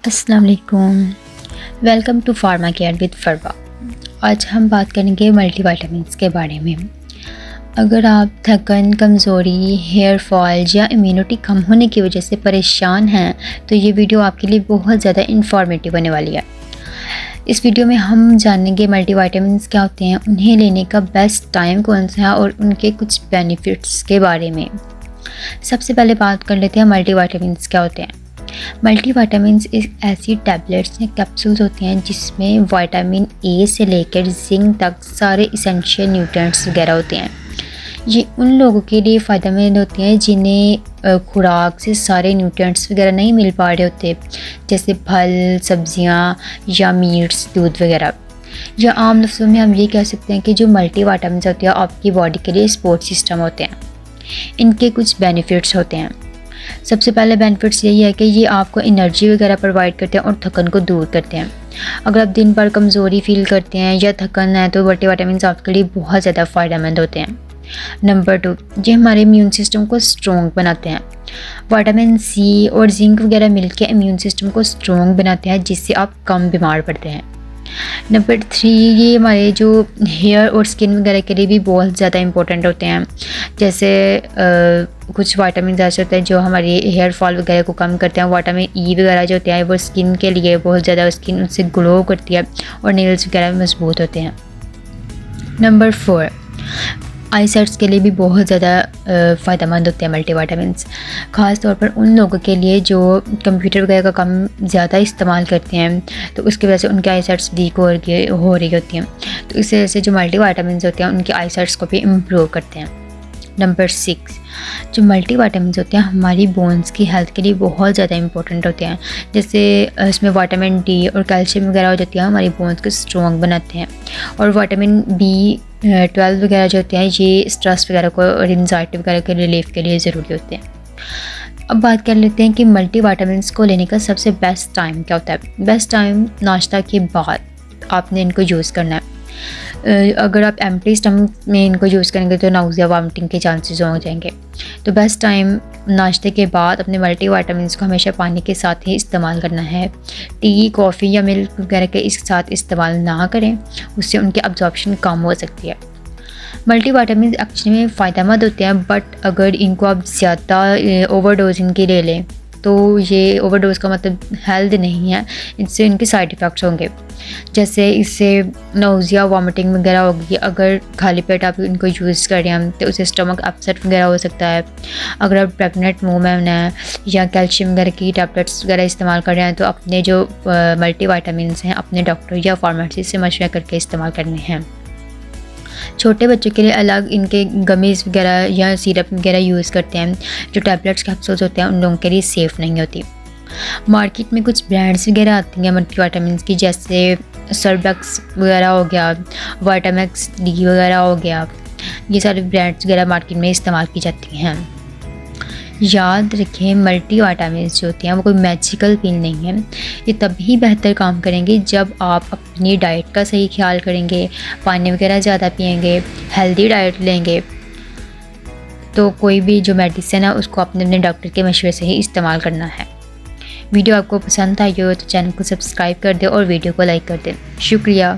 अस्सलाम वालेकुम। Welcome to pharma care with Farwa. आज हम बात करेंगे मल्टीविटामिन्स के बारे में। अगर आप थकन, कमज़ोरी, हेयर फॉल या इम्यूनिटी कम होने की वजह से परेशान हैं तो ये वीडियो आपके लिए बहुत ज़्यादा इंफॉर्मेटिव होने वाली है। इस वीडियो में हम जानेंगे मल्टीविटामिन्स क्या होते हैं, उन्हें लेने का बेस्ट टाइम कौन सा है और उनके कुछ बेनिफिट्स के बारे में। सबसे पहले बात कर लेते हैं मल्टीविटामिन्स क्या होते हैं। मल्टीविटामिन्स एक ऐसी टैबलेट्स या कैप्सूल्स होती हैं जिसमें विटामिन ए से लेकर जिंक तक सारे इसेंशियल न्यूट्रिएंट्स वगैरह होते हैं। ये उन लोगों के लिए फ़ायदेमंद होती हैं जिन्हें खुराक से सारे न्यूट्रिएंट्स वगैरह नहीं मिल पा रहे होते, जैसे फल, सब्जियां या मीट्स, दूध वगैरह। या आम लफ्ज़ों में हम ये कह सकते हैं कि जो मल्टीविटामिन्स होते हैं आपकी बॉडी के लिए सपोर्ट सिस्टम होते हैं। इनके कुछ बेनिफिट्स होते हैं। सबसे पहले बेनिफिट्स यही है कि ये आपको एनर्जी वगैरह प्रोवाइड करते हैं और थकन को दूर करते हैं। अगर आप दिन भर कमज़ोरी फील करते हैं या थकन है तो मल्टीविटामिन्स आपके लिए बहुत ज़्यादा फ़ायदेमंद होते हैं। नंबर 2, ये हमारे इम्यून सिस्टम को स्ट्रॉन्ग बनाते हैं। विटामिन सी और जिंक वगैरह मिलकर इम्यून सिस्टम को स्ट्रॉन्ग बनाते हैं जिससे आप कम बीमार पड़ते हैं। नंबर 3, ये हमारे जो हेयर और स्किन वगैरह के लिए भी बहुत ज़्यादा इंपॉर्टेंट होते हैं। जैसे कुछ विटामिन ऐसे होते हैं जो हमारे हेयर फॉल वगैरह को कम करते हैं। विटामिन ई वगैरह जो होते हैं वो स्किन के लिए बहुत ज़्यादा, स्किन उससे ग्लो करती है और नेल्स वगैरह मजबूत होते हैं। नंबर 4, आईसाइट्स के लिए भी बहुत ज़्यादा फ़ायदेमंद होते हैं मल्टीविटामिन्स। ख़ास तौर पर उन लोगों के लिए जो कंप्यूटर वगैरह का काम ज़्यादा इस्तेमाल करते हैं तो उसकी वजह से उनकी आईसाइट्स वीक हो रही होती हैं, तो इस वजह से जो मल्टीविटामिन्स होते हैं उनकी आईसाइट्स को भी इम्प्रूव करते हैं। नंबर 6, जो मल्टीविटामिन्स होते हैं हमारी बोन्स की हेल्थ के लिए बहुत ज़्यादा इंपॉर्टेंट होते हैं। जैसे इसमें विटामिन डी और कैल्शियम वगैरह हो जाती है, हमारी बोन्स को स्ट्रॉन्ग बनाते हैं। और विटामिन B12 वगैरह जो होते हैं ये स्ट्रेस वगैरह को और एंजाइटी वगैरह के रिलीफ के लिए ज़रूरी होते हैं। अब बात कर लेते हैं कि मल्टीविटामिन्स को लेने का सबसे बेस्ट टाइम क्या होता है। बेस्ट टाइम नाश्ता के बाद आपने इनको यूज़ करना है। अगर आप एम्प्टी स्टमक में इनको यूज़ करेंगे तो नाउजिया, वॉमिटिंग के चांसेस हो जाएंगे। तो बेस्ट टाइम नाश्ते के बाद अपने मल्टीविटामिन्स को हमेशा पानी के साथ ही इस्तेमाल करना है। टी, कॉफ़ी या मिल्क वगैरह के इस साथ इस्तेमाल ना करें, उससे उनकी अब्जॉर्प्शन कम हो सकती है। मल्टीविटामिन एक्चुअली में फ़ायदेमंद होते हैं, बट अगर इनको आप ज़्यादा ओवरडोज इनकी ले लें तो ये ओवरडोज का मतलब हेल्थ नहीं है, इससे इनके साइड इफ़ेक्ट्स होंगे। जैसे इससे नाउजिया, वॉमिटिंग वगैरह होगी। अगर खाली पेट आप इनको यूज़ कर रहे हैं तो उससे स्टमक अपसेट वगैरह हो सकता है। अगर आप प्रेग्नेंट वूमेन हैं या कैल्शियम वगैरह की टैबलेट्स वगैरह इस्तेमाल कर रहे हैं तो अपने जो मल्टीविटामिन्स हैं अपने डॉक्टर या फार्मेसिस्ट से मशवरा करके इस्तेमाल करने हैं। छोटे बच्चों के लिए अलग इनके गमीज़ वगैरह या सिरप वगैरह यूज़ करते हैं। जो टैबलेट्स कैप्सूल्स होते हैं उन लोगों के लिए सेफ़ नहीं होती। मार्केट में कुछ ब्रांड्स वगैरह आती हैं मल्टीविटामिन्स की, जैसे सर्बैक्स वगैरह हो गया, विटामिक्स डी वगैरह हो गया। ये सारे ब्रांड्स वगैरह मार्केट में इस्तेमाल की जाती हैं। याद रखें मल्टीविटामिन्स जो होती हैं वो कोई मैजिकल पिल नहीं है। ये तभी बेहतर काम करेंगे जब आप अपनी डाइट का सही ख्याल करेंगे, पानी वगैरह ज़्यादा पिएंगे, हेल्दी डाइट लेंगे। तो कोई भी जो मेडिसिन है उसको अपने डॉक्टर के मशवरे से ही इस्तेमाल करना है। वीडियो आपको पसंद आई हो तो चैनल को सब्सक्राइब कर दें और वीडियो को लाइक कर दें। शुक्रिया।